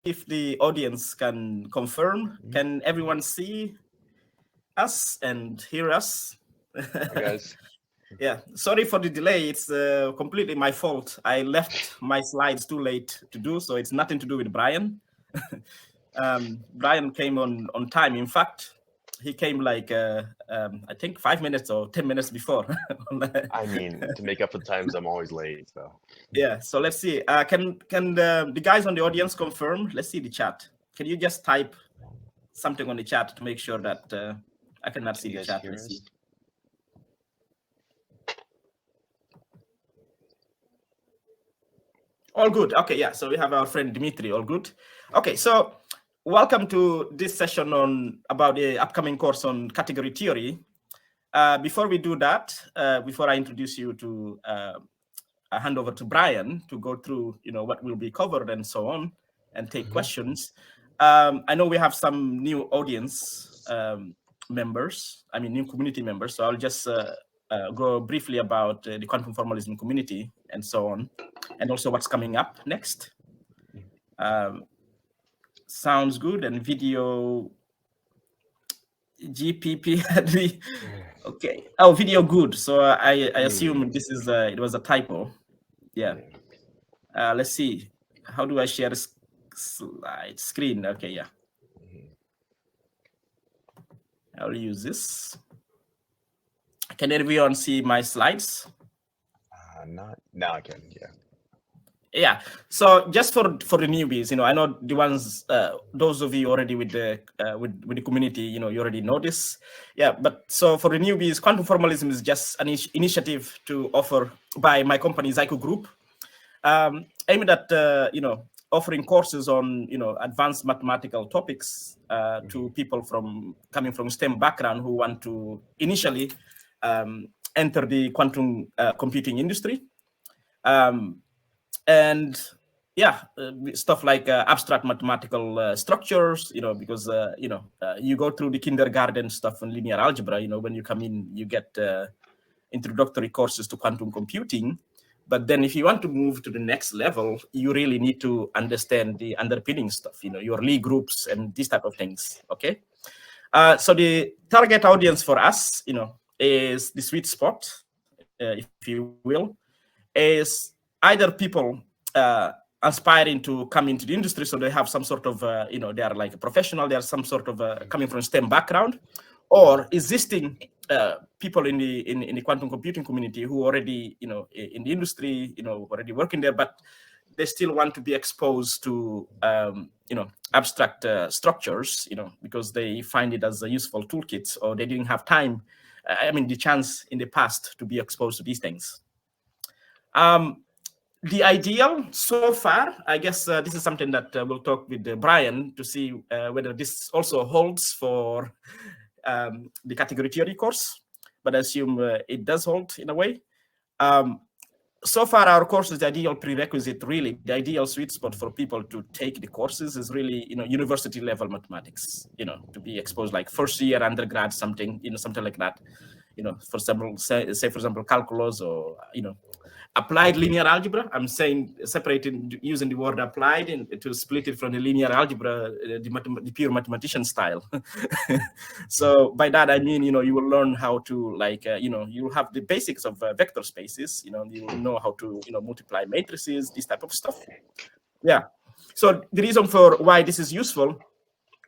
if the audience can confirm. Can everyone see us and hear us? Hi guys. Yeah, sorry for the delay. It's completely my fault. I left my slides too late to do so. It's nothing to do with Brian. Brian came on time. In fact, he came like I think 5 minutes or 10 minutes before. I mean, to make up for the times I'm always late, so. Yeah, so let's see. Can the guys on the audience confirm? Let's see the chat. Can you just type something on the chat to make sure that I cannot see Can you the guys chat? hear Let's us? see. All good. Okay, yeah. So we have our friend Dimitri. All good. Okay, so welcome to this session on about the upcoming course on category theory. Before we do that, before I introduce you to I hand over to Brian to go through, what will be covered and so on, and take questions. I know we have some new audience members. I mean, new community members. So I'll just go briefly about the quantum formalism community and so on, and also what's coming up next. Sounds good. And video GPP. Okay. Oh, video good. So I assume this is it was a typo. Yeah. Let's see. How do I share slide screen? Okay, yeah. I'll use this. Can everyone see my slides? Not now. I can. Yeah. Yeah. So just for the newbies, I know the ones, those of you already with the community, you already know this. Yeah. But so for the newbies, quantum formalism is just an initiative to offer by my company Zyco Group, aimed at offering courses on advanced mathematical topics to people coming from STEM background who want to initially enter the quantum computing industry. And yeah, stuff like abstract mathematical structures, because you go through the kindergarten stuff in linear algebra. When you come in, you get introductory courses to quantum computing. But then if you want to move to the next level, you really need to understand the underpinning stuff, your Lie groups and these type of things. Okay. So the target audience for us, is the sweet spot, if you will, is either people aspiring to come into the industry, so they have some sort of, they are like a professional, they are some sort of coming from STEM background, or existing people in the quantum computing community who already, in the industry, already working there, but they still want to be exposed to, abstract structures, because they find it as a useful toolkit, or they didn't have time, the chance in the past to be exposed to these things. The ideal so far, I guess this is something that we'll talk with Brian to see whether this also holds for the category theory course, but I assume it does hold in a way. So far, our course is the ideal prerequisite, really. The ideal sweet spot for people to take the courses is really, university level mathematics, to be exposed like first year undergrad, something, something like that. For example, say for example, calculus or, applied linear algebra. I'm saying separating, using the word applied to split it from the linear algebra, the pure mathematician style. So by that, I mean, you will learn how to you will have the basics of vector spaces, you will know how to, multiply matrices, this type of stuff. Yeah. So the reason for why this is useful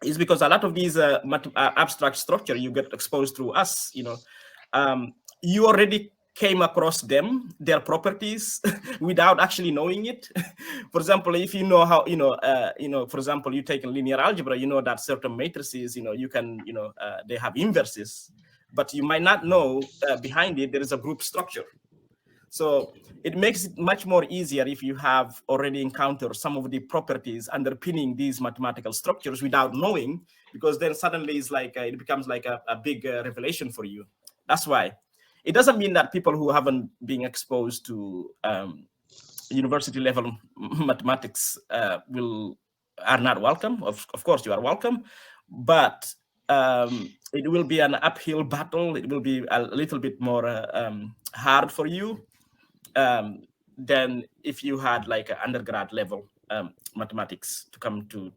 is because a lot of these abstract structure you get exposed through us, you already came across their properties without actually knowing it. For example, if you know how, for example, you take in linear algebra, you know that certain matrices, you can, they have inverses, but you might not know behind it there is a group structure. So it makes it much more easier if you have already encountered some of the properties underpinning these mathematical structures without knowing, because then suddenly it's like it becomes like a big revelation for you. That's why. It doesn't mean that people who haven't been exposed to university level mathematics are not welcome. Of course, you are welcome, but it will be an uphill battle. It will be a little bit more hard for you than if you had like an undergrad level mathematics to come to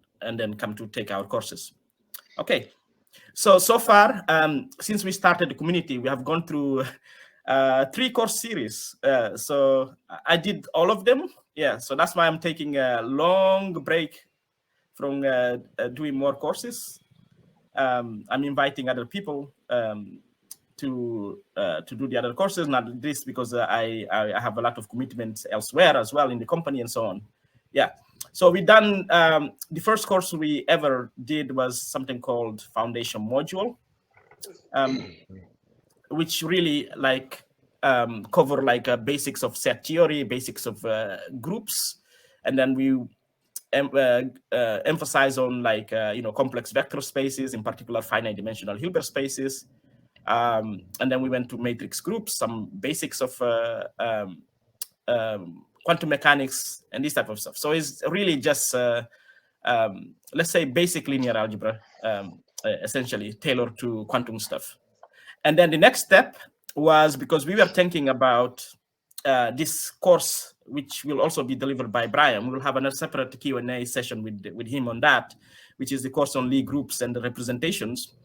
take our courses. Okay, so far, since we started the community, we have gone through 3 course series. So I did all of them. Yeah, so that's why I'm taking a long break from doing more courses. I'm inviting other people to do the other courses, not this because I have a lot of commitments elsewhere as well in the company and so on. Yeah, so we done the first course we ever did was something called Foundation Module, which really like cover like basics of set theory, basics of groups, and then we emphasize on like complex vector spaces, in particular finite dimensional Hilbert spaces. And then we went to matrix groups, some basics of quantum mechanics and this type of stuff. So it's really just, let's say, basic linear algebra, essentially tailored to quantum stuff. And then the next step was, because we were thinking about this course, which will also be delivered by Brian. We'll have another separate Q&A session with him on that, which is the course on Lie groups and the representations.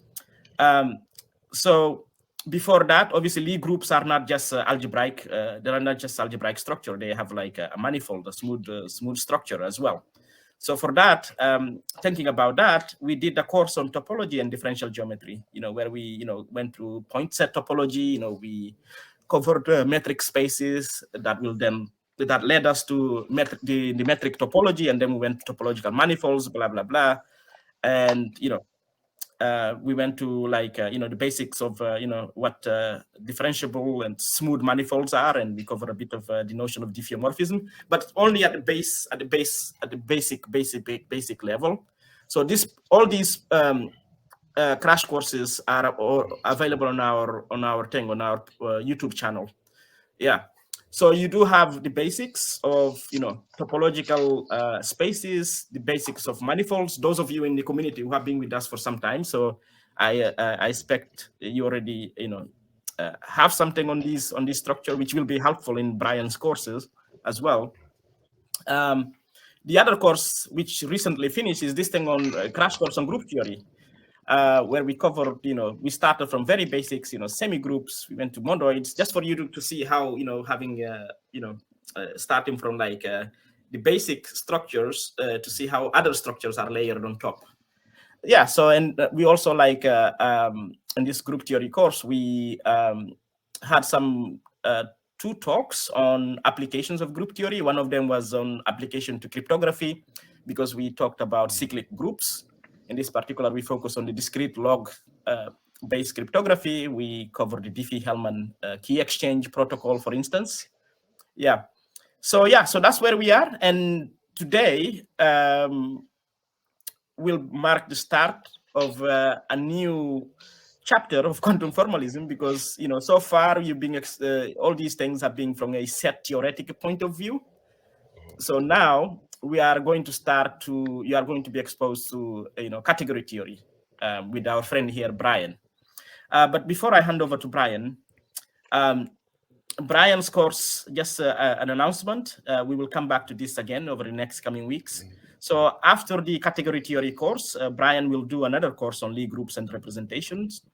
So before that, obviously, Lie groups are not just algebraic. They are not just algebraic structure. They have like a manifold, a smooth structure as well. So for that, thinking about that, we did a course on topology and differential geometry, where we, went through point set topology, we covered metric spaces that led us to the metric topology, and then we went to topological manifolds, blah, blah, blah. And, we went to like, the basics of, what differentiable and smooth manifolds are, and we covered a bit of the notion of diffeomorphism, but only at the basic level. So all these crash courses are available on our YouTube channel. Yeah. So you do have the basics of, topological spaces, the basics of manifolds. Those of you in the community who have been with us for some time, so I expect you already, have something on this structure, which will be helpful in Brian's courses as well. The other course, which recently finished, is this thing on crash course on group theory. Where we covered, we started from very basics, semi-groups, we went to monoids, just for you to see how, having, starting from like the basic structures to see how other structures are layered on top. Yeah, so, and we also like, in this group theory course, we had some 2 talks on applications of group theory. One of them was on application to cryptography, because we talked about cyclic groups. In this particular, we focus on the discrete log-based cryptography. We cover the Diffie-Hellman key exchange protocol, for instance. Yeah. So that's where we are. And today will mark the start of a new chapter of quantum formalism, because so far you've been all these things have been from a set theoretic point of view. So now we are going to you are going to be exposed to, category theory with our friend here, Brian. But before I hand over to Brian, Brian's course, just an announcement. We will come back to this again over the next coming weeks. So after the category theory course, Brian will do another course on Lie groups and representations.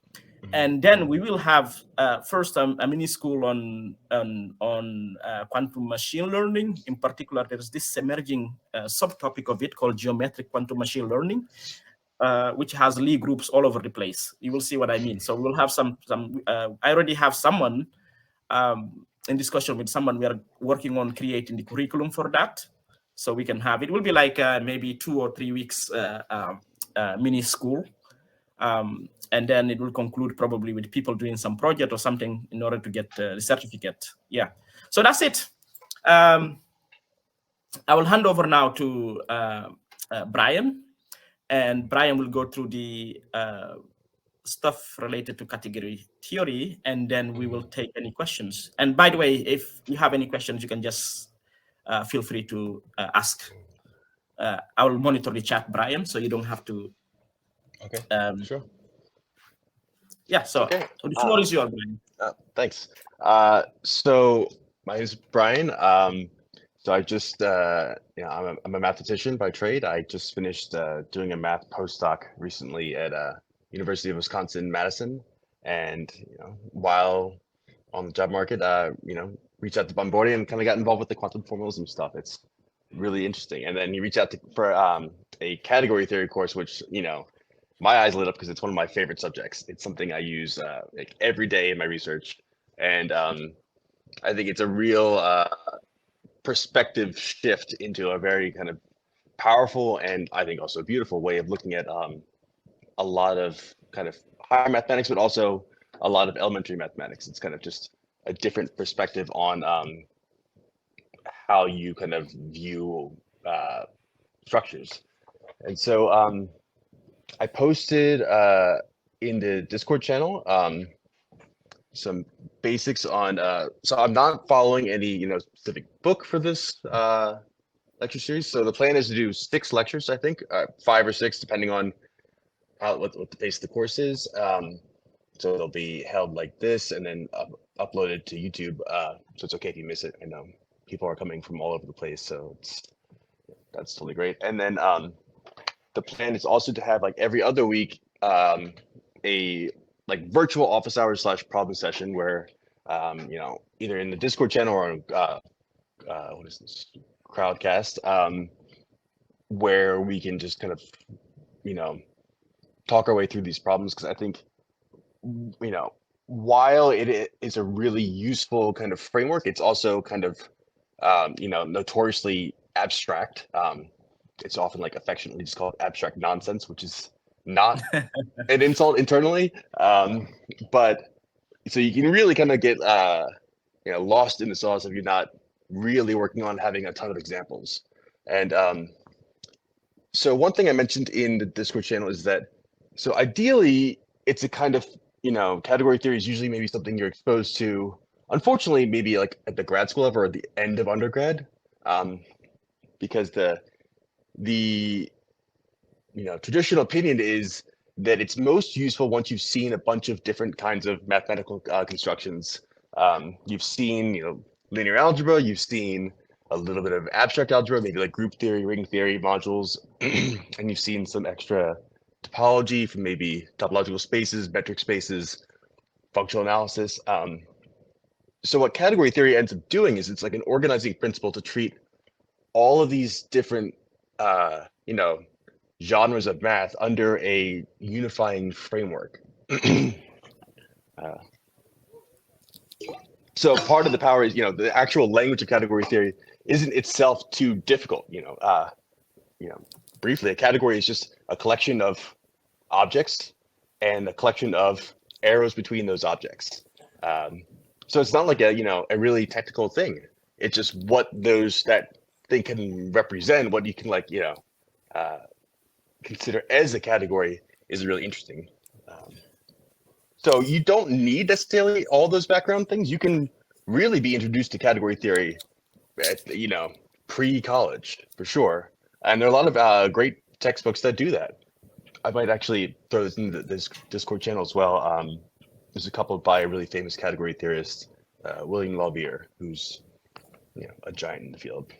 And then we will have first a mini school on quantum machine learning. In particular, there's this emerging subtopic of it called geometric quantum machine learning, which has Lie groups all over the place. You will see what I mean. So we'll have some. I already have someone in discussion with someone. We are working on creating the curriculum for that, so we can have it. Will be like maybe 2 or 3 weeks mini school. And then it will conclude probably with people doing some project or something in order to get the certificate. Yeah, so that's it. I will hand over now to Brian, and Brian will go through the stuff related to category theory, and then we will take any questions. And by the way, if you have any questions, you can just feel free to ask. I will monitor the chat, Brian, so you don't have to. Okay, sure. Yeah, so okay. The floor is yours, Brian. Thanks. So my name is Brian. So I just, I'm a mathematician by trade. I just finished doing a math postdoc recently at University of Wisconsin-Madison, and while on the job market, reached out to Bombardier and kind of got involved with the quantum formalism stuff. It's really interesting. And then you reach out for a category theory course, which my eyes lit up because it's one of my favorite subjects. It's something I use like every day in my research, and I think it's a real perspective shift into a very kind of powerful and I think also beautiful way of looking at a lot of kind of higher mathematics, but also a lot of elementary mathematics. It's kind of just a different perspective on how you kind of view structures. And so I posted in the Discord channel some basics on so I'm not following any specific book for this lecture series. So the plan is to do 6 lectures, I think, 5 or 6 depending on what the pace of the course is. So they'll be held like this and then uploaded to YouTube. So it's okay if you miss it. I know people are coming from all over the place, so that's totally great. And then the plan is also to have like every other week a like virtual office hours / problem session where either in the Discord channel or on what is this, Crowdcast, where we can just kind of talk our way through these problems, because I think while it is a really useful kind of framework, it's also kind of notoriously abstract. It's often like affectionately just called abstract nonsense, which is not an insult internally, but so you can really kind of get lost in the sauce if you're not really working on having a ton of examples. And so one thing I mentioned in the Discord channel is that so ideally it's a kind of category theory is usually maybe something you're exposed to, unfortunately, maybe like at the grad school level or at the end of undergrad, because the traditional opinion is that it's most useful once you've seen a bunch of different kinds of mathematical constructions. You've seen linear algebra, you've seen a little bit of abstract algebra, maybe like group theory, ring theory modules, and you've seen some extra topology from maybe topological spaces, metric spaces, functional analysis. So what category theory ends up doing is it's like an organizing principle to treat all of these different genres of math under a unifying framework. So part of the power is the actual language of category theory isn't itself too difficult. Briefly, a category is just a collection of objects and a collection of arrows between those objects. So it's not like a really technical thing. It's just what that thing can represent, what you can consider as a category is really interesting. So you don't need necessarily all those background things. You can really be introduced to category theory at pre-college for sure. And there are a lot of great textbooks that do that. I might actually throw this into this Discord channel as well. There's a couple by a really famous category theorist, William Lauvier, who's a giant in the field.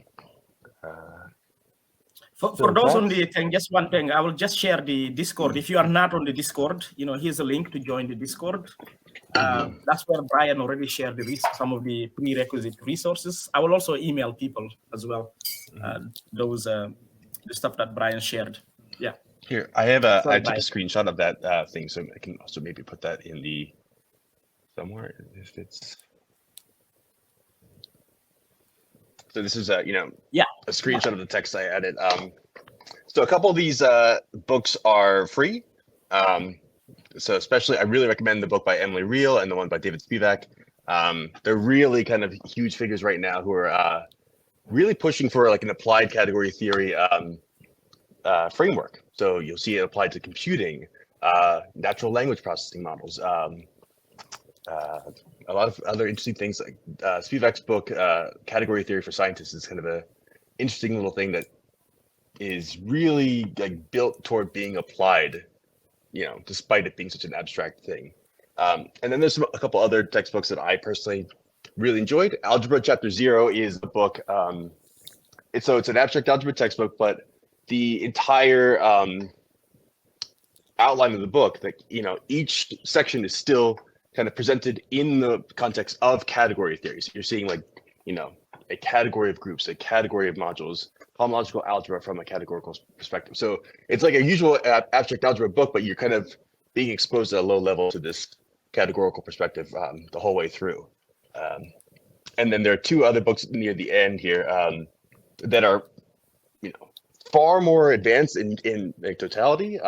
For those on the thing, just one thing, I will just share the Discord. If you are not on the Discord, here's a link to join the Discord. That's where Brian already shared some of the prerequisite resources. I will also email people as well, the stuff that Brian shared. Yeah. Here, I took a screenshot of that thing, so I can also maybe put that in the somewhere if it's. So this is a screenshot of the text I added. So a couple of these books are free. So especially, I really recommend the book by Emily Reel and the one by David Spivak. They're really kind of huge figures right now who are really pushing for like an applied category theory framework. So you'll see it applied to computing, natural language processing models, a lot of other interesting things. Like Spivak's book, Category Theory for Scientists, is kind of a interesting little thing that is really like built toward being applied, despite it being such an abstract thing. And then there's a couple other textbooks that I personally really enjoyed. Algebra Chapter 0 is a book it's an abstract algebra textbook, but the entire outline of the book, that each section is still kind of presented in the context of category theory. So you're seeing like a category of groups, a category of modules, homological algebra from a categorical perspective. So it's like a usual abstract algebra book, but you're kind of being exposed at a low level to this categorical perspective the whole way through. And then there are two other books near the end here that are far more advanced in totality.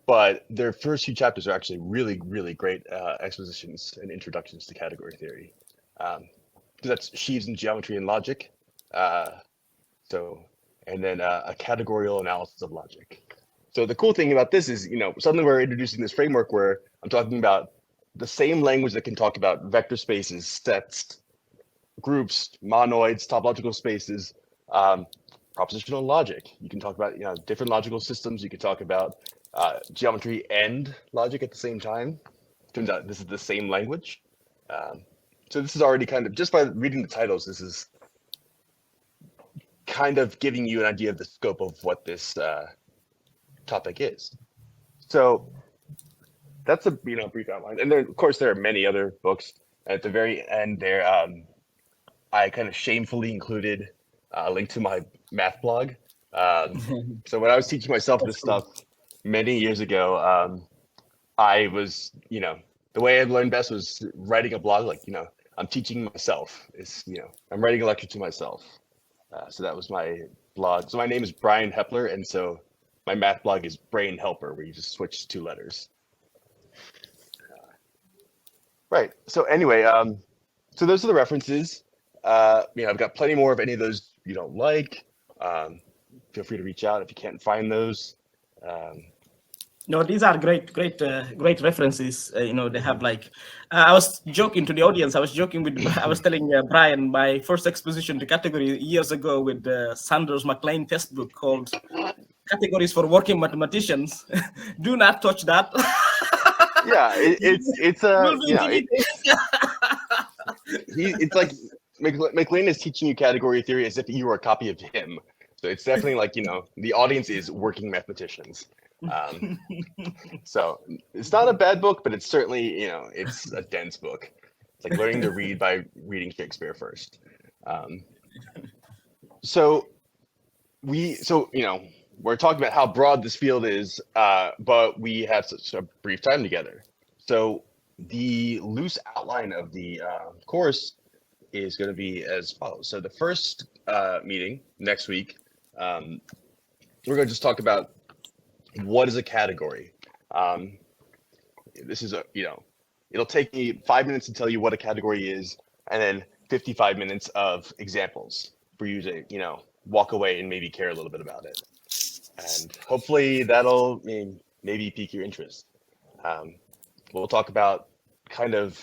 But their first few chapters are actually really, really great expositions and introductions to category theory. That's sheaves in geometry and logic. And then a categorical analysis of logic. So the cool thing about this is, suddenly we're introducing this framework where I'm talking about the same language that can talk about vector spaces, sets, groups, monoids, topological spaces, propositional logic. You can talk about different logical systems. You can talk about geometry and logic at the same time. Turns out this is the same language. So this is already kind of, just by reading the titles, this is kind of giving you an idea of the scope of what this topic is. So that's a brief outline. And then of course there are many other books. At the very end there, I kind of shamefully included a link to my math blog. So when I was teaching myself this stuff many years ago, I was, the way I learned best was writing a blog. Like, I'm teaching myself. I'm writing a lecture to myself. So that was my blog. So my name is Brian Hepler, and so my math blog is Brain Helper, where you just switch 2 letters. Right. So anyway, so those are the references. I've got plenty more of any of those you don't like. Feel free to reach out if you can't find those. No, these are great references. They have like, I was joking to the audience. I was telling Brian my first exposition to category years ago with Sanders McLean textbook called Categories for Working Mathematicians. Do not touch that. Yeah, it's like McLean is teaching you category theory as if you were a copy of him. So it's definitely like, the audience is working mathematicians. So it's not a bad book, but it's certainly, it's a dense book. It's like learning to read by reading Shakespeare first. So we're talking about how broad this field is, but we have such a brief time together. So the loose outline of the course is going to be as follows. So the first meeting next week, we're going to just talk about what is a category. This is it'll take me 5 minutes to tell you what a category is, and then 55 minutes of examples for you to walk away and maybe care a little bit about it. And hopefully that'll maybe pique your interest. We'll talk about kind of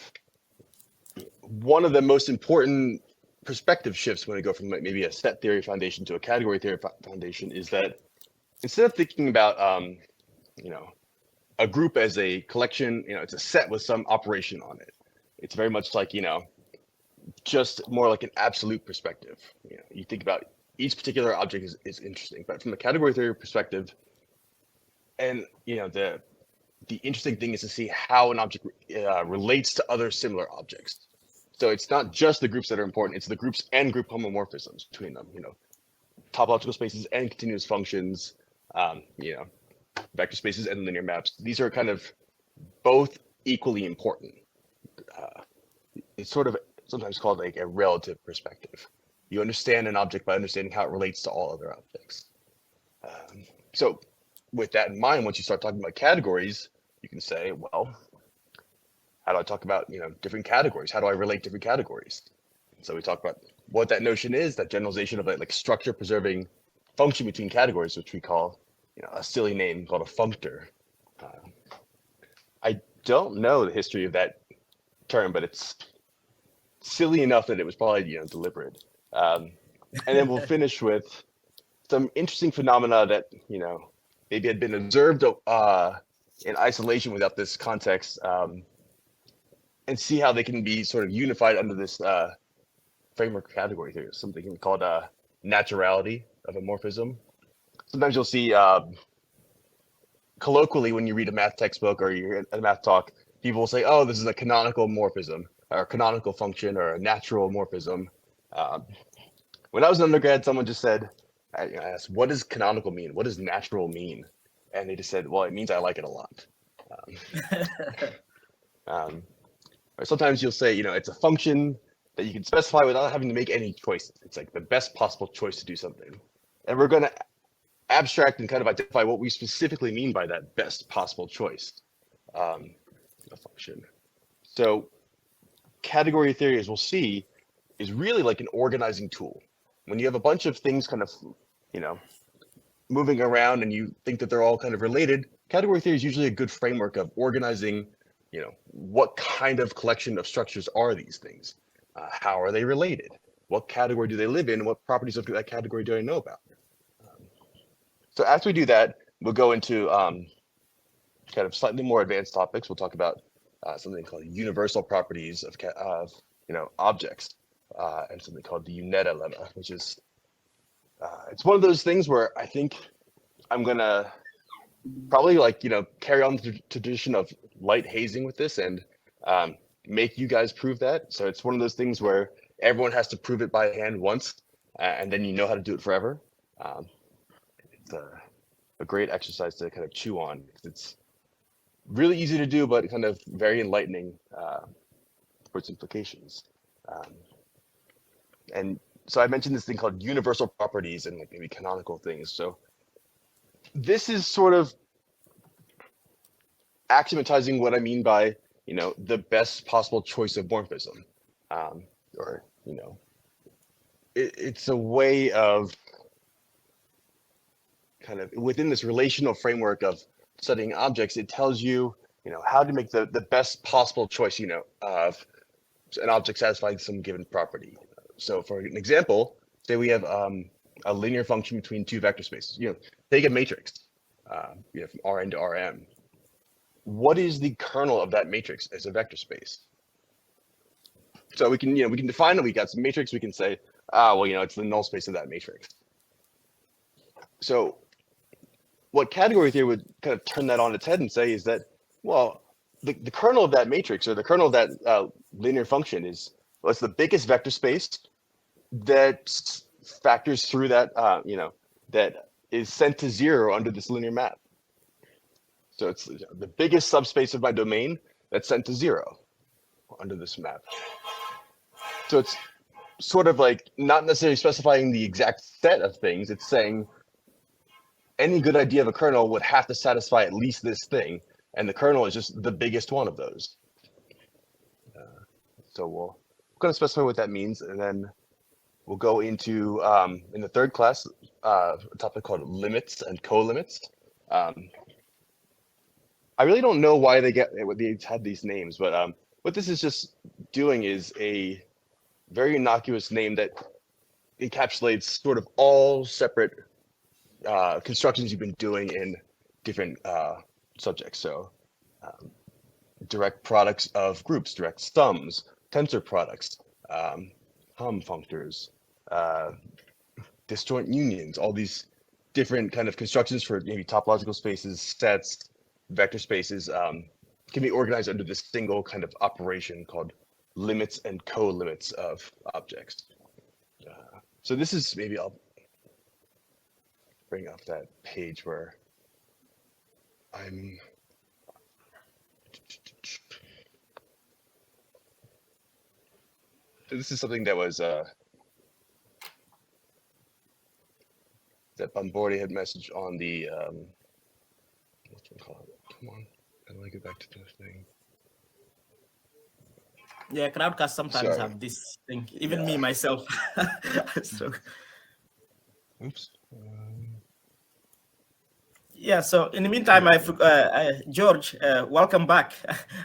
one of the most important perspective shifts when we go from maybe a set theory foundation to a category theory foundation is that instead of thinking about a group as a collection, it's a set with some operation on it. It's very much like just more like an absolute perspective. You think about each particular object is interesting, but from a category theory perspective, and the interesting thing is to see how an object relates to other similar objects. So it's not just the groups that are important; it's the groups and group homomorphisms between them. Topological spaces and continuous functions, vector spaces and linear maps. These are kind of both equally important. It's sort of sometimes called like a relative perspective. You understand an object by understanding how it relates to all other objects. So with that in mind, once you start talking about categories, you can say, well, how do I talk about different categories? How do I relate different categories? So we talk about what that notion is, that generalization of like structure preserving function between categories, which we call a silly name called a functor. I don't know the history of that term, but it's silly enough that it was probably deliberate. And then we'll finish with some interesting phenomena that maybe had been observed in isolation without this context, and see how they can be sort of unified under this framework of category theory, something called naturality of a morphism. Sometimes you'll see colloquially when you read a math textbook or you're at a math talk, people will say, "Oh, this is a canonical morphism, or a canonical function, or a natural morphism." Um, when I was an undergrad, someone just said, I asked, "What does canonical mean? What does natural mean?" And they just said, "Well, it means I like it a lot." Um, or sometimes you'll say, it's a function that you can specify without having to make any choices. It's like the best possible choice to do something. And we're going to abstract and kind of identify what we specifically mean by that best possible choice a function. So category theory, as we'll see, is really like an organizing tool. When you have a bunch of things kind of, moving around and you think that they're all kind of related, category theory is usually a good framework of organizing, what kind of collection of structures are these things? How are they related? What category do they live in? What properties of that category do I know about? So after we do that, we'll go into kind of slightly more advanced topics. We'll talk about something called universal properties of objects, and something called the Unetta lemma, which is it's one of those things where I think I'm gonna probably carry on the tradition of light hazing with this and make you guys prove that. So it's one of those things where everyone has to prove it by hand once, and then you know how to do it forever. It's a great exercise to kind of chew on. It's really easy to do, but kind of very enlightening for its implications. And so I mentioned this thing called universal properties and maybe canonical things. So this is sort of axiomatizing what I mean by, the best possible choice of morphism. Or, it's a way of kind of within this relational framework of studying objects, it tells you, how to make the best possible choice, of an object satisfying some given property. So for an example, say we have a linear function between two vector spaces. Take a matrix, from Rn to Rm. What is the kernel of that matrix as a vector space? So we can, we can define that we got some matrix. We can say, it's the null space of that matrix. So what category theory would kind of turn that on its head and say is that, well, the kernel of that matrix or the kernel of that linear function is, it's the biggest vector space that factors through that, that is sent to zero under this linear map. So it's the biggest subspace of my domain that's sent to zero under this map. So it's sort of like not necessarily specifying the exact set of things. It's saying any good idea of a kernel would have to satisfy at least this thing. And the kernel is just the biggest one of those. So we're going to specify what that means. And then we'll go into, in the third class, a topic called limits and co-limits. I really don't know why they had these names, but what this is just doing is a very innocuous name that encapsulates sort of all separate constructions you've been doing in different subjects. So direct products of groups, direct sums, tensor products, hum functors, disjoint unions, all these different kind of constructions for maybe topological spaces, sets, vector spaces can be organized under this single kind of operation called limits and co-limits of objects. So this is, maybe I'll bring up that page where I'm this is something that was that Bombordi had messaged on the what's it called? Come on, how do I get back to the thing? Yeah, Crowdcast sometimes have this thing. Even me myself. So, oops. Yeah. So in the meantime, George, welcome back.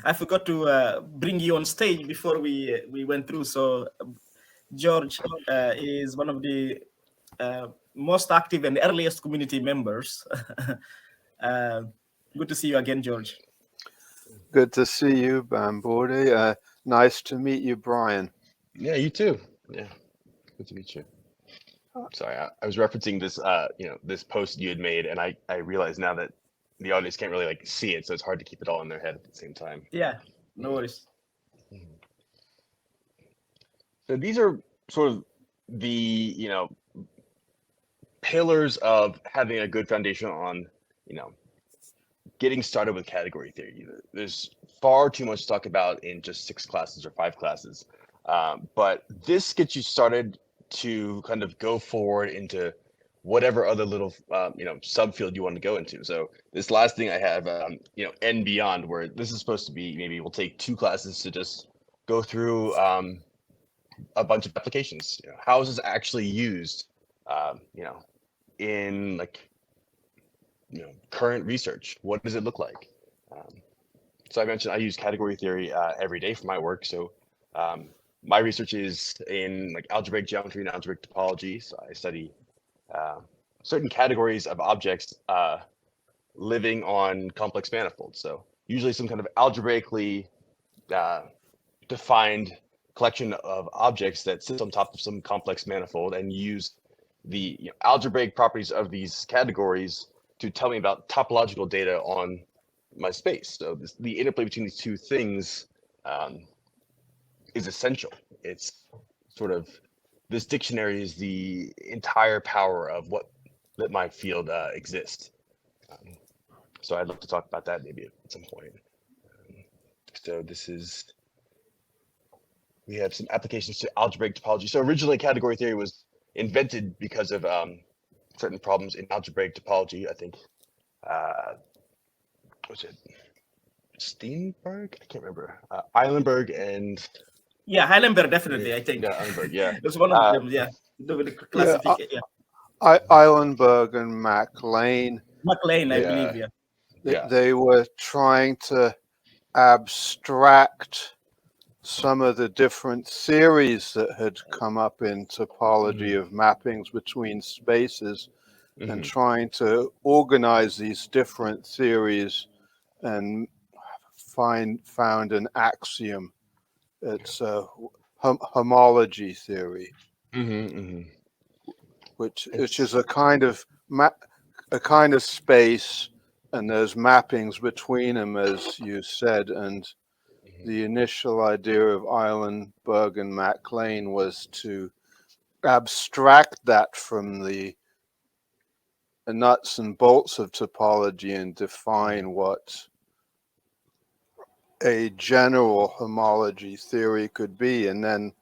I forgot to bring you on stage before we went through. So George is one of the most active and earliest community members. Good to see you again, George. Good to see you, Bombordi. Nice to meet you, Brian. Yeah, you too. Yeah, good to meet you. Sorry, I was referencing this, this post you had made, and I realize now that the audience can't really like see it, so it's hard to keep it all in their head at the same time. Yeah, no worries. So these are sort of the, pillars of having a good foundation on, getting started with category theory. There's far too much to talk about in just 6 classes or 5 classes, but this gets you started to kind of go forward into whatever other little subfield you want to go into. So this last thing I have, and beyond, where this is supposed to be, maybe we'll take 2 classes to just go through a bunch of applications. How is this actually used, in like current research? What does it look like? So I mentioned I use category theory every day for my work. So my research is in like algebraic geometry and algebraic topology. So I study certain categories of objects living on complex manifolds. So usually some kind of algebraically defined collection of objects that sits on top of some complex manifold, and use the algebraic properties of these categories to tell me about topological data on my space. So the interplay between these two things is essential. It's sort of, this dictionary is the entire power of what let my field exist. So I'd love to talk about that maybe at some point. So this is, we have some applications to algebraic topology. So originally category theory was invented because of certain problems in algebraic topology. I think, was it Steenberg? I can't remember. Eilenberg and... Yeah, Heilenberg, definitely, I think. Yeah, Eilenberg, yeah. It's one of them, yeah. The classification, Eilenberg and MacLean. MacLean, I believe, yeah. They were trying to abstract some of the different theories that had come up in topology of mappings between spaces, and trying to organize these different theories and found an axiom. It's homology theory, which is a kind of space, and there's mappings between them, as you said. And the initial idea of Eilenberg and MacLean was to abstract that from the nuts and bolts of topology and define what a general homology theory could be. And then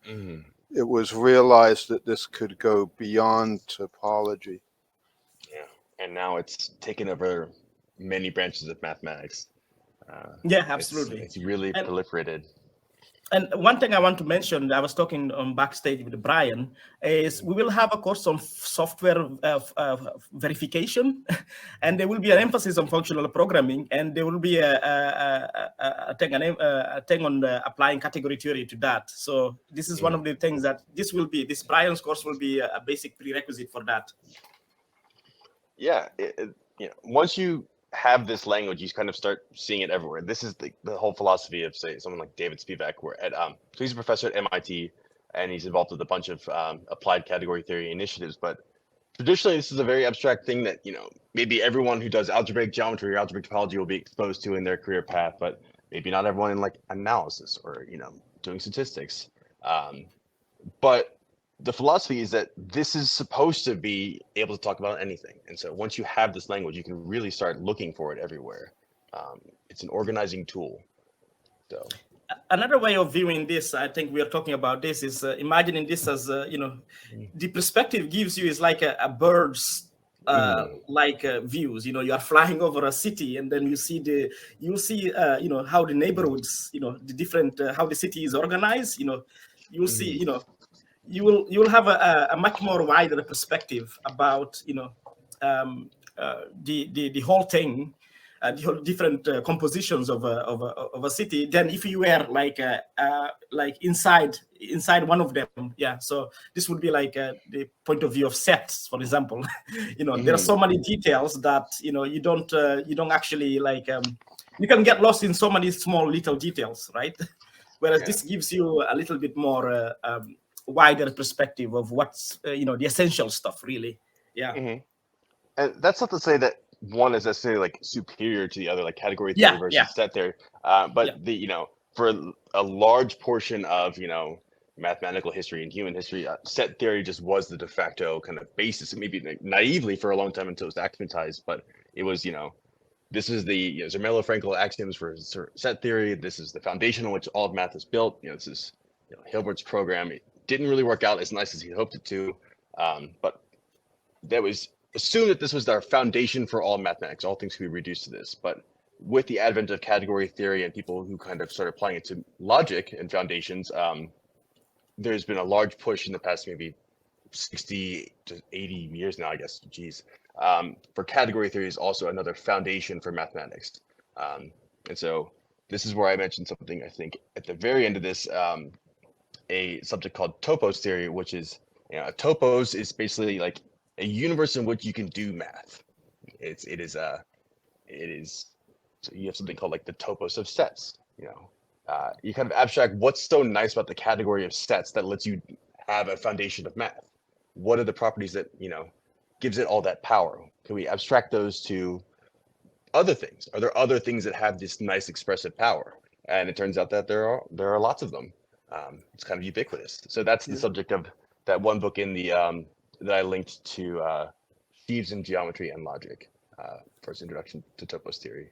it was realized that this could go beyond topology. Yeah, and now it's taken over many branches of mathematics. Yeah, absolutely. It's really proliferated. And one thing I want to mention, I was talking backstage with Brian, is we will have a course on software verification, and there will be an emphasis on functional programming, and there will be a thing on applying category theory to that. So this is one of the things that this Brian's course will be a basic prerequisite for that. Yeah, once you have this language, you kind of start seeing it everywhere. This is the whole philosophy of, say, someone like David Spivak, where so he's a professor at MIT, and he's involved with a bunch of applied category theory initiatives. But traditionally, this is a very abstract thing that maybe everyone who does algebraic geometry or algebraic topology will be exposed to in their career path, but maybe not everyone in like analysis or doing statistics. But the philosophy is that this is supposed to be able to talk about anything. And so once you have this language, you can really start looking for it everywhere. It's an organizing tool. So another way of viewing this, I think we are talking about this, is imagining this as, the perspective gives you is like a bird's like views. You are flying over a city, and then you see how the neighborhoods, the different, how the city is organized. You'll see, you will have a much more wider perspective about the whole thing, the whole different compositions of a city than if you were like inside one of them. Yeah, so this would be like the point of view of sets, for example. There are so many details that you don't actually like. You can get lost in so many small little details, right? Whereas this gives you a little bit more wider perspective of what's the essential stuff, really. Yeah. Mm-hmm. And that's not to say that one is necessarily like superior to the other, like category theory Yeah, versus yeah. set theory. Yeah. But for a large portion of mathematical history and human history, set theory just was the de facto kind of basis. Maybe naively for a long time until it was axiomatized, but it was this is the Zermelo-Fraenkel axioms for set theory. This is the foundation on which all of math is built. This is Hilbert's program. It didn't really work out as nice as he hoped it to, but that was assumed that this was our foundation for all mathematics. All things could be reduced to this. But with the advent of category theory and people who kind of started applying it to logic and foundations, there's been a large push in the past maybe 60 to 80 years now, I guess, for category theory is also another foundation for mathematics. And so this is where I mentioned something, I think, at the very end of this, a subject called topos theory, which is, a topos is basically like a universe in which you can do math. It is so you have something called like the topos of sets. You kind of abstract what's so nice about the category of sets that lets you have a foundation of math. What are the properties that gives it all that power? Can we abstract those to other things? Are there other things that have this nice expressive power? And it turns out that there are lots of them. It's kind of ubiquitous. So that's the subject of that one book in the that I linked to Sheaves in Geometry and Logic for its introduction to topos theory.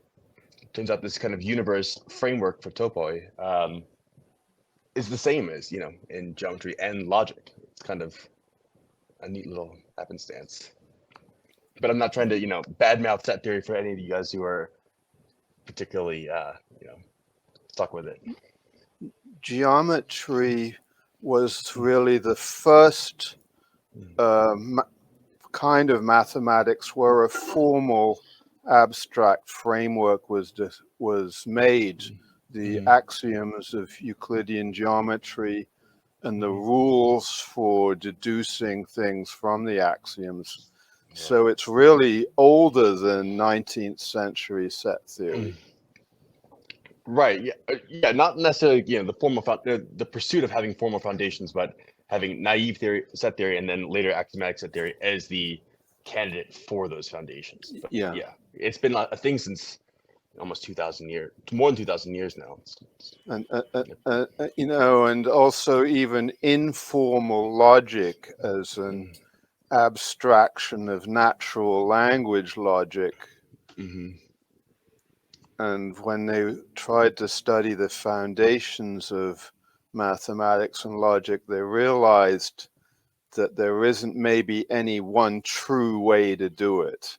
Turns out this kind of universe framework for topoi is the same as in geometry and logic. It's kind of a neat little happenstance. But I'm not trying to badmouth set theory for any of you guys who are particularly stuck with it. Geometry was really the first kind of mathematics where a formal abstract framework was made. The axioms of Euclidean geometry and the rules for deducing things from the axioms. So it's really older than 19th century set theory. Right. Yeah. Not necessarily, the formal the pursuit of having formal foundations, but having naive theory, set theory, and then later axiomatic set theory as the candidate for those foundations. But yeah, it's been a thing since almost 2,000 years, more than 2,000 years now. And also even informal logic as an abstraction of natural language logic. And when they tried to study the foundations of mathematics and logic, they realized that there isn't maybe any one true way to do it.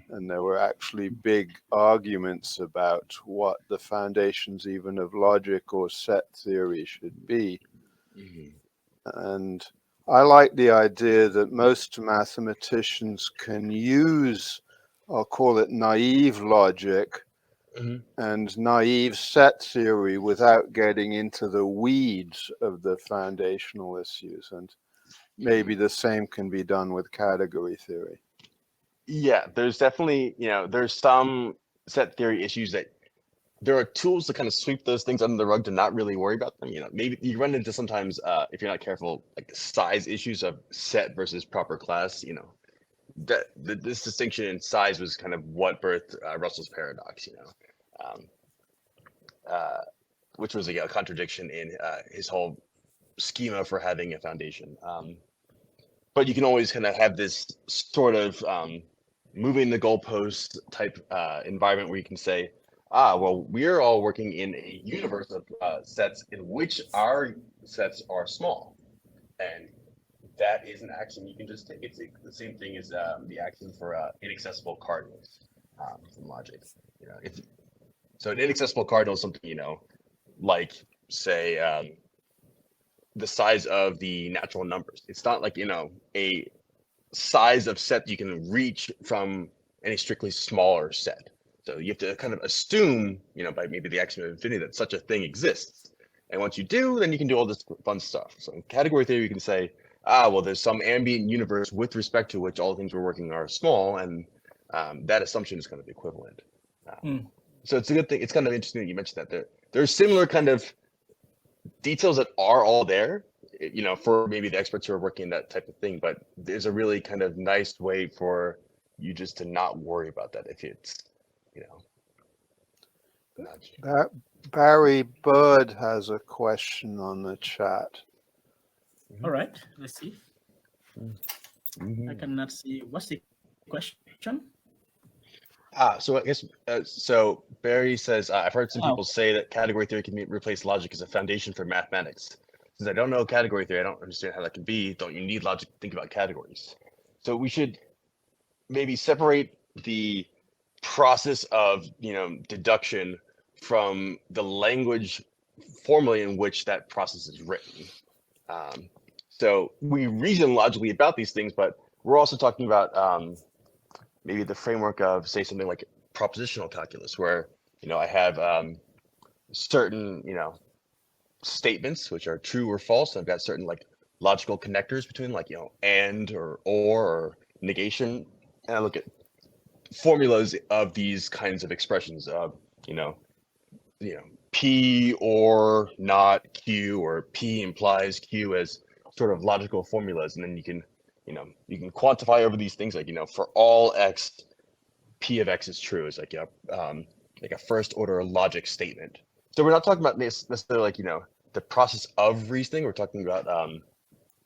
And there were actually big arguments about what the foundations even of logic or set theory should be. And I like the idea that most mathematicians can use, I'll call it naive logic, and naive set theory without getting into the weeds of the foundational issues. And maybe the same can be done with category theory. Yeah, there's definitely, there's some set theory issues that there are tools to kind of sweep those things under the rug to not really worry about them. Maybe you run into sometimes, if you're not careful, like size issues of set versus proper class. This distinction in size was kind of what birthed Russell's paradox. Which was a contradiction in his whole schema for having a foundation. But you can always kind of have this sort of moving the goalpost type environment where you can say, well, we're all working in a universe of sets in which our sets are small. And that is an axiom you can just take. It's the same thing as the axiom for inaccessible cardinals from logic. So an inaccessible cardinal is something, like, say, the size of the natural numbers. It's not like, a size of set you can reach from any strictly smaller set. So you have to kind of assume, by maybe the axiom of infinity, that such a thing exists. And once you do, then you can do all this fun stuff. So in category theory, you can say, well, there's some ambient universe with respect to which all things we're working are small, and that assumption is kind of equivalent. So it's a good thing. It's kind of interesting that you mentioned that there's similar kind of details that are all there. for maybe the experts who are working in that type of thing, but there's a really kind of nice way for you just to not worry about that if it's, not. Barry Bird has a question on the chat. All right, let's see. Mm-hmm. I cannot see. What's the question? So I guess, so Barry says, I've heard some people say that category theory can replace logic as a foundation for mathematics. Since I don't know category theory, I don't understand how that can be. Don't you need logic to think about categories? So we should maybe separate the process of, deduction from the language formally in which that process is written. So we reason logically about these things, but we're also talking about maybe the framework of, say, something like propositional calculus, where I have certain statements which are true or false. I've got certain like logical connectors between, like and or negation, and I look at formulas of these kinds of expressions of P or not Q, or P implies Q, as sort of logical formulas, and then you can quantify over these things, like for all X, P of X is true. It's like a first order logic statement. So we're not talking about necessarily like the process of reasoning. We're talking about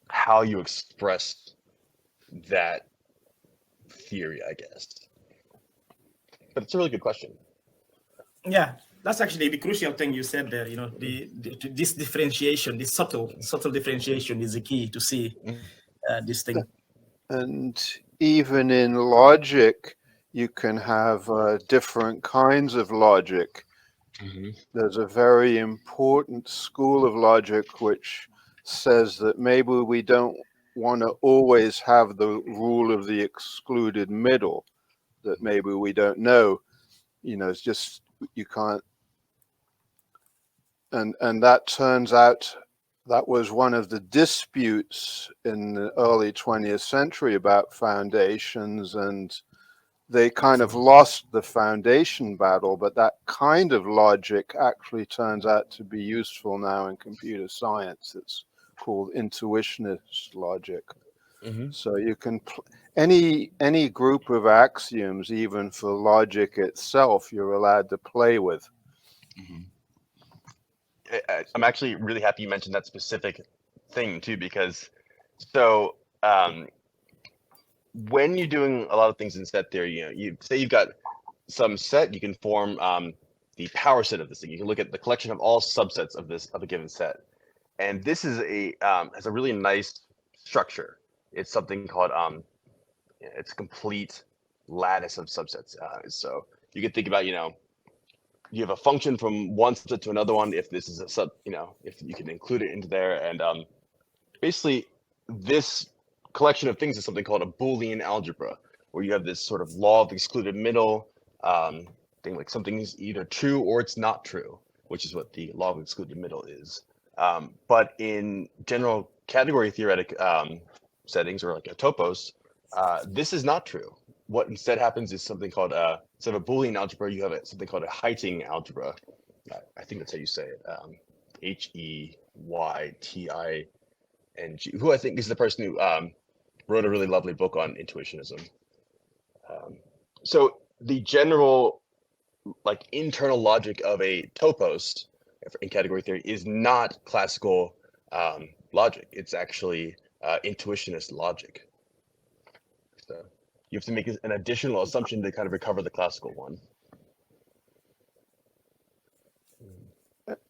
how you express that theory, I guess. But it's a really good question. Yeah, that's actually the crucial thing you said there. This differentiation, this subtle differentiation, is the key to see this thing. And even in logic, you can have different kinds of logic. Mm-hmm. There's a very important school of logic which says that maybe we don't want to always have the rule of the excluded middle, that maybe we don't know, it's just, you can't. And that turns out that was one of the disputes in the early 20th century about foundations, and they kind of lost the foundation battle, but that kind of logic actually turns out to be useful now in computer science. It's called intuitionist logic. Mm-hmm. So you can any group of axioms, even for logic itself, you're allowed to play with. Mm-hmm. I'm actually really happy you mentioned that specific thing too, because so when you're doing a lot of things in set theory, you say you've got some set, you can form the power set of this thing. You can look at the collection of all subsets of a given set, and this is has a really nice structure. It's something called it's a complete lattice of subsets. So you can think about you have a function from one subset to another one, if this is a sub, if you can include it into there. And basically this collection of things is something called a Boolean algebra, where you have this sort of law of excluded middle thing, like something is either true or it's not true, which is what the law of excluded middle is. But in general category theoretic settings, or like a topos, this is not true. What instead happens is something called instead of a Boolean algebra, you have something called a Heyting algebra. I think that's how you say it. Heyting, who I think is the person who wrote a really lovely book on intuitionism. So the general like internal logic of a topos in category theory is not classical logic. It's actually intuitionist logic. So you have to make an additional assumption to kind of recover the classical one.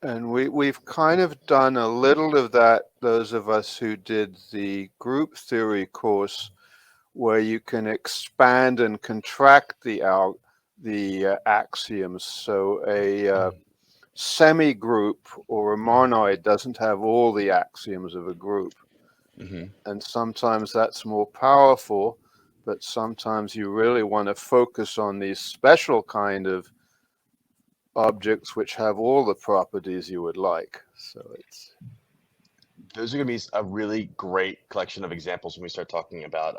And we've kind of done a little of that, those of us who did the group theory course, where you can expand and contract the axioms. So a semi-group or a monoid doesn't have all the axioms of a group. Mm-hmm. And sometimes that's more powerful, but sometimes you really want to focus on these special kind of objects which have all the properties you would like. So those are going to be a really great collection of examples when we start talking about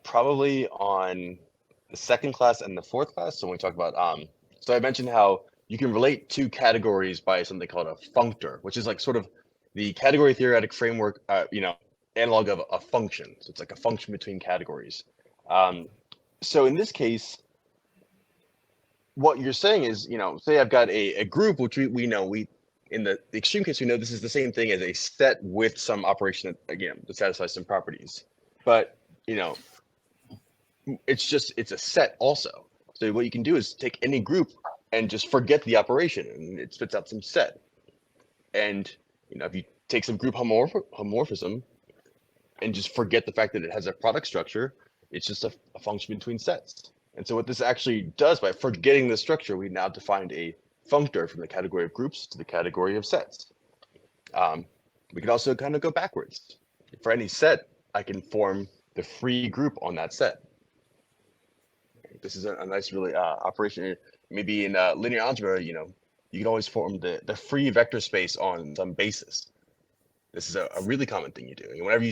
probably on the second class and the fourth class. So when we talk about so I mentioned how you can relate two categories by something called a functor, which is like sort of the category theoretic framework, analog of a function. So it's like a function between categories. So in this case, what you're saying is, say I've got a group, which we know, in the extreme case, we know this is the same thing as a set with some operation, again, to satisfy some properties. But, it's a set also. So what you can do is take any group and just forget the operation, and it spits out some set. And, if you take some group homomorphism and just forget the fact that it has a product structure, it's just a function between sets. And so what this actually does, by forgetting the structure, we now defined a functor from the category of groups to the category of sets. We can also kind of go backwards. For any set, I can form the free group on that set. This is a nice, really operation. Maybe in linear algebra, you can always form the free vector space on some basis. This is a really common thing you do. And whenever you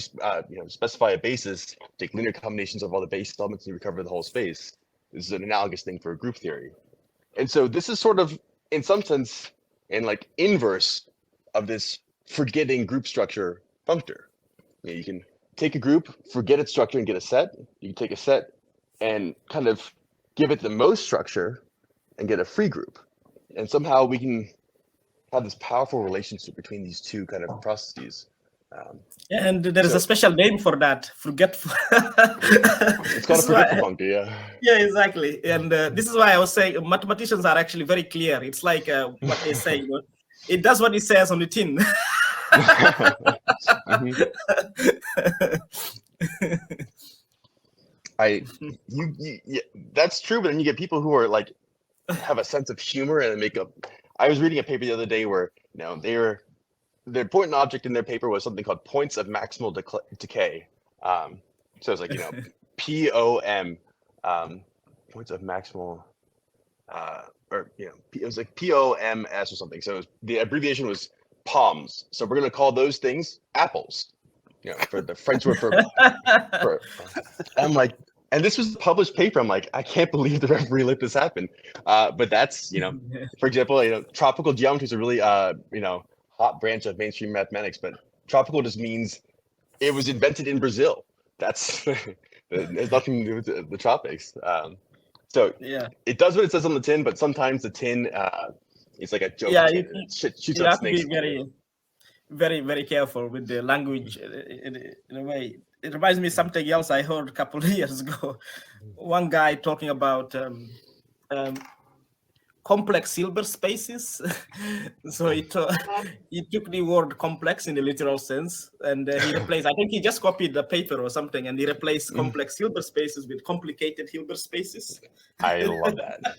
specify a basis, take linear combinations of all the base elements and you recover the whole space. This is an analogous thing for group theory. And so this is sort of, in some sense, like inverse of this forgetting group structure functor. You can take a group, forget its structure, and get a set. You can take a set and kind of give it the most structure and get a free group. And somehow we can have this powerful relationship between these two kind of processes. And there is a special name for that, forgetful. It's called a forgetful functor, yeah. Yeah, exactly. And this is why I was saying mathematicians are actually very clear. It's like what they say, it does what it says on the tin. That's true, but then you get people who are like have a sense of humor and make up. I was reading a paper the other day where their point and object in their paper was something called points of maximal decay. So it's like POM, points of maximal, it was like POMS or something. So the abbreviation was POMs. So we're gonna call those things apples. For the French word for I'm like, and this was a published paper. I'm like, I can't believe the referee let this happen. But that's, for example, tropical geometry is a really, hot branch of mainstream mathematics, but tropical just means it was invented in Brazil. That's, there's nothing to do with the tropics. So yeah, it does what it says on the tin, but sometimes the tin is like a joke. Yeah, shoots you out have to snakes. be very, very, very careful with the language in a way. It reminds me of something else I heard a couple of years ago. One guy talking about complex Hilbert spaces. So he took the word complex in the literal sense, and he replaced, I think he just copied the paper or something, and he replaced complex Hilbert spaces with complicated Hilbert spaces. I love that.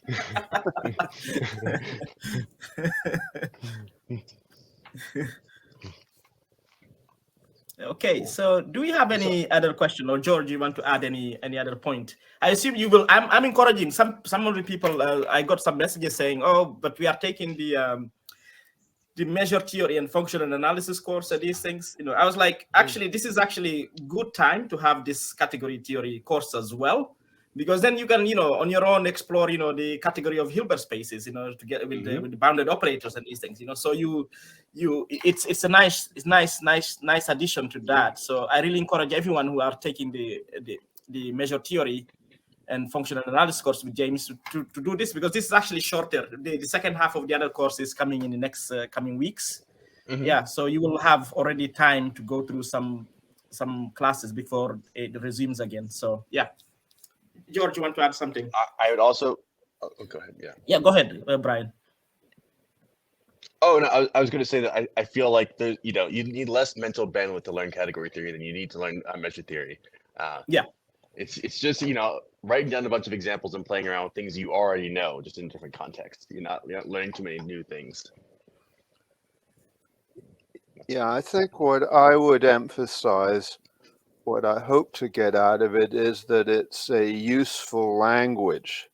Okay, so do we have any other question, or George, you want to add any other point? I assume you will. I'm encouraging some of the people. I got some messages saying, "Oh, but we are taking the measure theory and functional analysis course and these things." I was like, actually, this is actually good time to have this category theory course as well, because then you can, on your own explore, the category of Hilbert spaces, to get with the bounded operators and these things, So it's a nice addition to that. So I really encourage everyone who are taking the measure theory and functional analysis course with James to do this, because this is actually shorter. The second half of the other course is coming in the next coming weeks. Yeah, so you will have already time to go through some classes before it resumes again. So yeah. George, you want to add something? I would also go ahead. Yeah, go ahead, Brian. Oh no, I was going to say that I feel like you need less mental bandwidth to learn category theory than you need to learn measure theory. Yeah, it's just writing down a bunch of examples and playing around with things you already know, just in different contexts. You're not learning too many new things. Yeah, I think what I would emphasize, what I hope to get out of it, is that it's a useful language.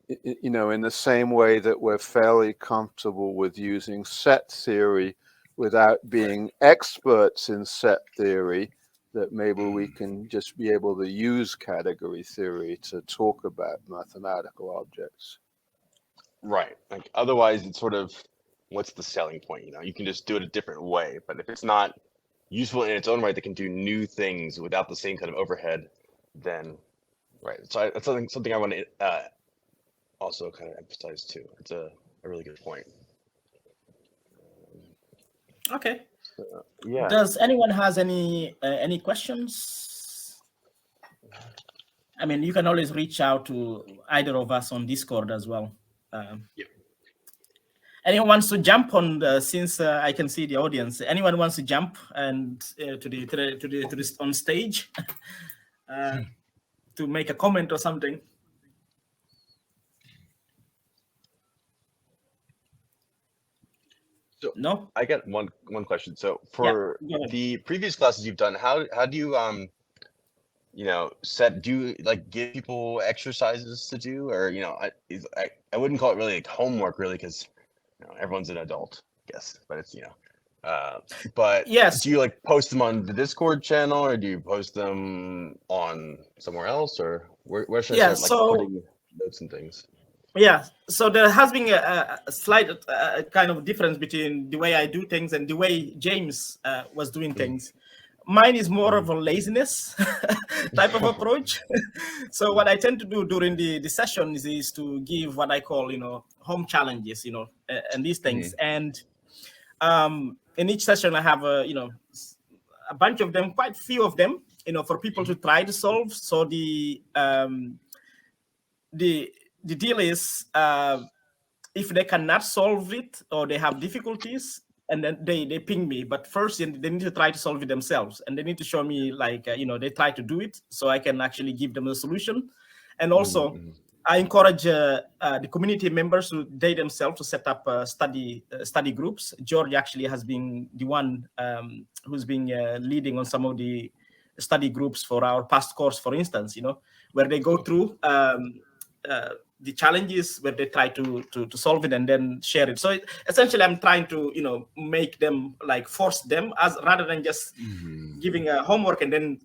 In the same way that we're fairly comfortable with using set theory without being experts in set theory, that maybe we can just be able to use category theory to talk about mathematical objects. Right. Like otherwise, it's sort of what's the selling point? You know, you can just do it a different way, but if it's not useful in its own right, that can do new things without the same kind of overhead, then right. So that's something I want to also kind of emphasize too. It's a really good point. Okay. Yeah. Does anyone has any questions? I mean, you can always reach out to either of us on Discord as well. Yep. Anyone wants to jump on since I can see the audience. Anyone wants to jump and to the on stage to make a comment or something? So No. I got one question. So for the previous classes you've done, how do you you know, do you like give people exercises to do, or you know, I wouldn't call it really like homework really, because you know, everyone's an adult, I guess, but it's, you know, but yes, do you like post them on the Discord channel, or do you post them on somewhere else, or where should I start like putting notes and things? Yeah, so there has been a slight kind of difference between the way I do things and the way James was doing things. Mine is more of a laziness type of approach. So what I tend to do during the sessions is to give what I call, you know, home challenges, you know, and these things. And in each session, I have, you know, a bunch of them, quite few of them, you know, for people to try to solve. So the deal is, if they cannot solve it or they have difficulties, and then they ping me, but first they need to try to solve it themselves, and they need to show me like you know, they try to do it so I can actually give them a solution. And also I encourage the community members to they themselves to set up study groups. George actually has been the one who's been leading on some of the study groups for our past course, for instance, you know, where they go through the challenges, where they try to solve it and then share it. So essentially I'm trying to, you know, make them like force them, as rather than just giving a homework and then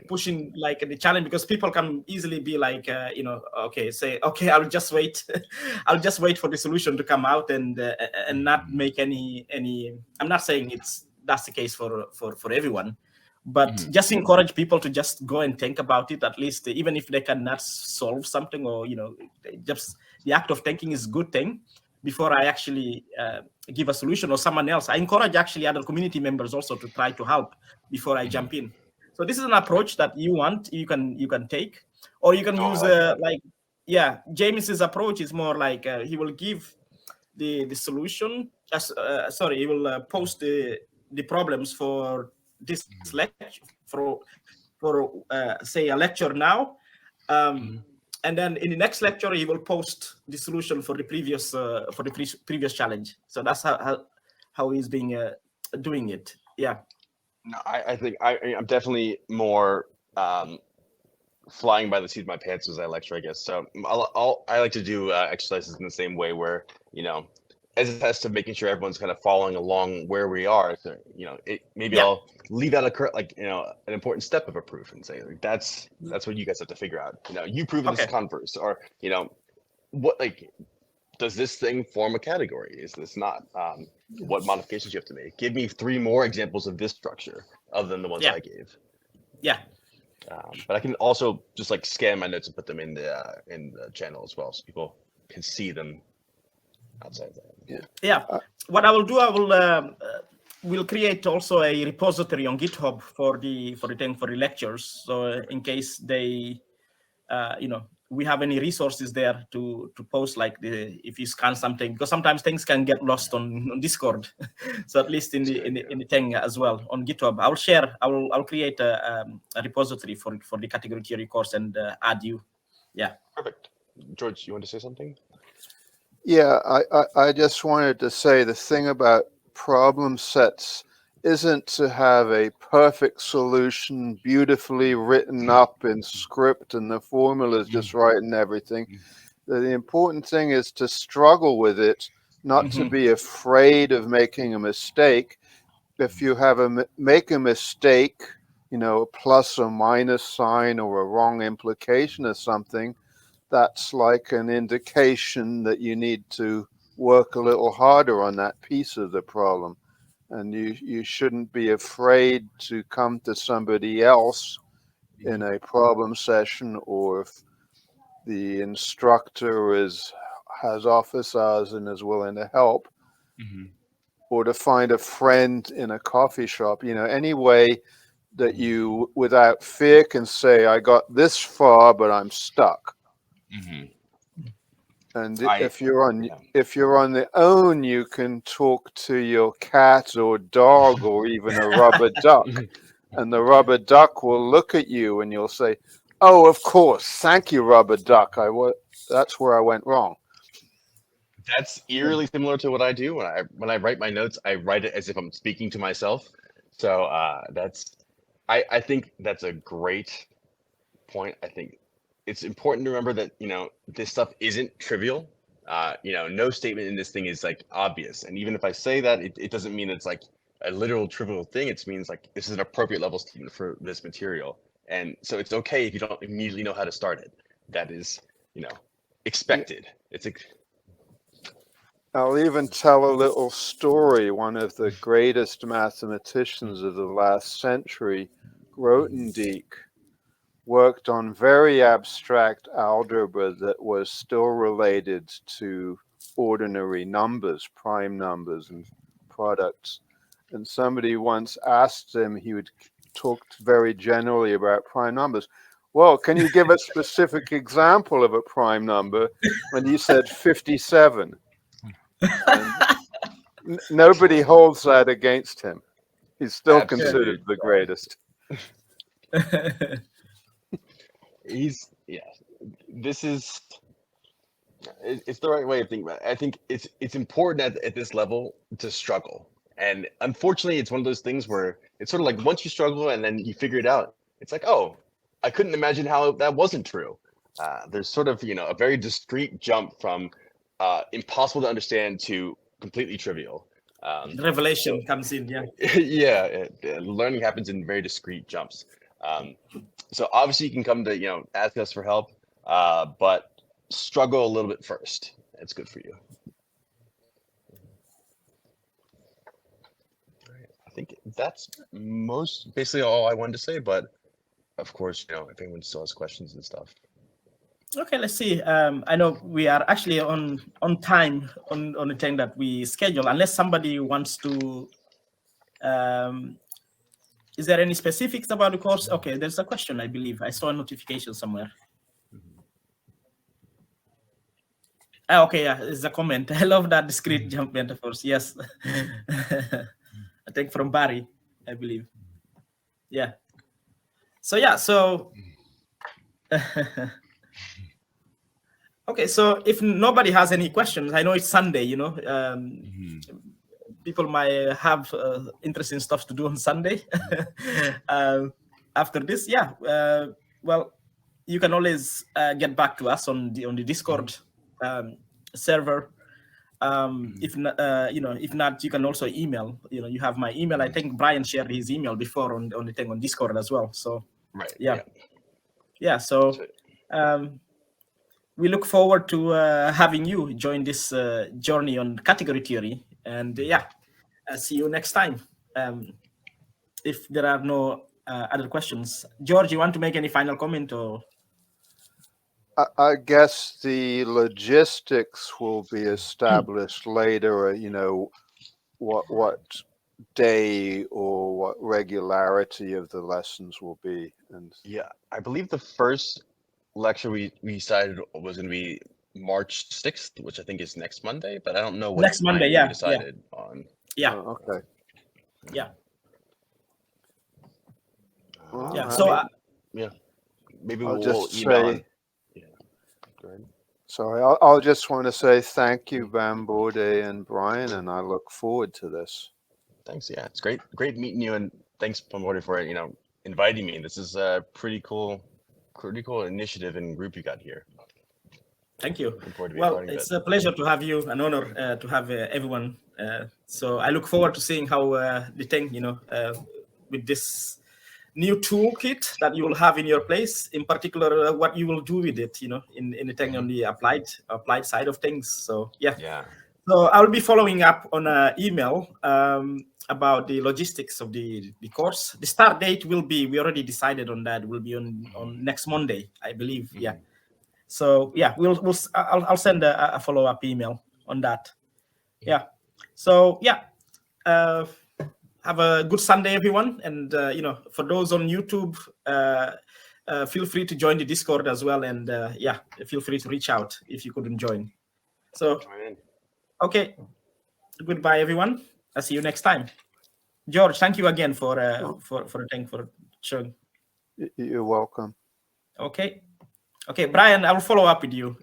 pushing like the challenge, because people can easily be like you know, okay, say, okay, I'll just wait I'll just wait for the solution to come out and not make any I'm not saying that's the case for everyone, but just encourage people to just go and think about it, at least, even if they cannot solve something, or you know, just the act of thinking is a good thing before I actually give a solution, or someone else. I encourage actually other community members also to try to help before I jump in. So this is an approach that you can take, or you can use James's approach is more like he will give the solution. Sorry, he will post the problems for this lecture, for say a lecture now, and then in the next lecture he will post the solution for the previous challenge. So that's how he's being doing it. Yeah. No, I think I'm definitely more flying by the seat of my pants as I lecture, I guess. So I like to do exercises in the same way, where, you know, as a test of making sure everyone's kind of following along where we are. So, you know, I'll leave out like, you know, an important step of a proof and say, like, that's what you guys have to figure out. You know, you prove this converse, or, you know, what, like, does this thing form a category? Is this not? What modifications you have to make? Give me 3 more examples of this structure other than the ones I gave. Yeah. But I can also just like scan my notes and put them in the channel as well, so people can see them outside of that. Yeah. What I will do, we'll create also a repository on GitHub for the lectures. So in case they, you know, we have any resources there to post, like if you scan something, because sometimes things can get lost on Discord. So at least in the thing as well on GitHub, I'll create a repository for the category theory course and add you. Yeah. Perfect. George, you want to say something? Yeah, I just wanted to say the thing about problem sets isn't to have a perfect solution beautifully written up in script and the formulas just right and everything. The important thing is to struggle with it, not to be afraid of making a mistake. If you have make a mistake, you know, a plus or minus sign or a wrong implication or something, that's like an indication that you need to work a little harder on that piece of the problem. And you shouldn't be afraid to come to somebody else in a problem session, or if the instructor has office hours and is willing to help, or to find a friend in a coffee shop, any way that you, without fear, can say, I got this far, but I'm stuck. And if you're on the own, you can talk to your cat or dog or even a rubber duck, and the rubber duck will look at you and you'll say, oh, of course, thank you, rubber duck. That's where I went wrong. That's eerily similar to what I do when I write my notes. I write it as if I'm speaking to myself. So I think that's a great point. I think it's important to remember that this stuff isn't trivial. No statement in this thing is like obvious, and even if I say that, it doesn't mean it's like a literal trivial thing. It means like this is an appropriate level statement for this material, and so it's okay if you don't immediately know how to start it. That is expected. I'll even tell a little story. One of the greatest mathematicians of the last century, Grothendieck, worked on very abstract algebra that was still related to ordinary numbers, prime numbers and products. And somebody once asked him, he would talk very generally about prime numbers. Well, can you give a specific example of a prime number? And he said 57. And nobody holds that against him. He's still considered the greatest. It's the right way of thinking about it. I think it's important at this level to struggle. And unfortunately, it's one of those things where it's sort of like once you struggle and then you figure it out, it's like, oh, I couldn't imagine how that wasn't true. There's sort of, a very discrete jump from impossible to understand to completely trivial. Revelation comes in, yeah. Yeah, learning happens in very discrete jumps. So obviously you can come to, ask us for help, but struggle a little bit first. It's good for you. I think that's basically all I wanted to say, but of course, if anyone still has questions and stuff. Okay, let's see. I know we are actually on time on the thing that we schedule, unless somebody wants to. Is there any specifics about the course? Okay, there's a question, I believe. I saw a notification somewhere. Okay, yeah, it's a comment. I love that discrete jump metaphors. Yes. I think from Barry, I believe. Yeah. So, yeah, so... Okay, so if nobody has any questions, I know it's Sunday, people might have interesting stuff to do on Sunday. After this, yeah, well, you can always get back to us on the Discord server. If not, you can also email. You have my email. I think Brian shared his email before on the thing on Discord as well. So right, yeah. So. We look forward to having you join this journey on category theory. And see you next time. If there are no other questions. George, you want to make any final comment? Or? I guess the logistics will be established later, what day or what regularity of the lessons will be. And yeah, I believe the first lecture we decided was going to be March 6th, which I think is next Monday, but I don't know what next Monday, we decided on. Yeah. Okay. Yeah. Well, So maybe I'll we'll just email. Say, go ahead. Sorry, I'll just want to say thank you, Bambode and Brian, and I look forward to this. Thanks. Yeah, it's great meeting you, and thanks, Bambode, for inviting me. This is a pretty cool initiative and group you got here. Thank you. Well, it's a pleasure to have you, an honor to have everyone. So I look forward to seeing how the thing, with this new toolkit that you will have in your place, in particular, what you will do with it, in the thing on the applied side of things. So yeah. So I'll be following up on an email about the logistics of the course. The start date will be, we already decided on that, will be on next Monday, I believe. Yeah. So yeah, I'll send a follow-up email on that. Yeah. So yeah, have a good Sunday, everyone. And for those on YouTube, feel free to join the Discord as well. And yeah, feel free to reach out if you couldn't join. So okay, goodbye, everyone. I'll see you next time. George, thank you again for showing. You're welcome. Okay, Brian, I will follow up with you.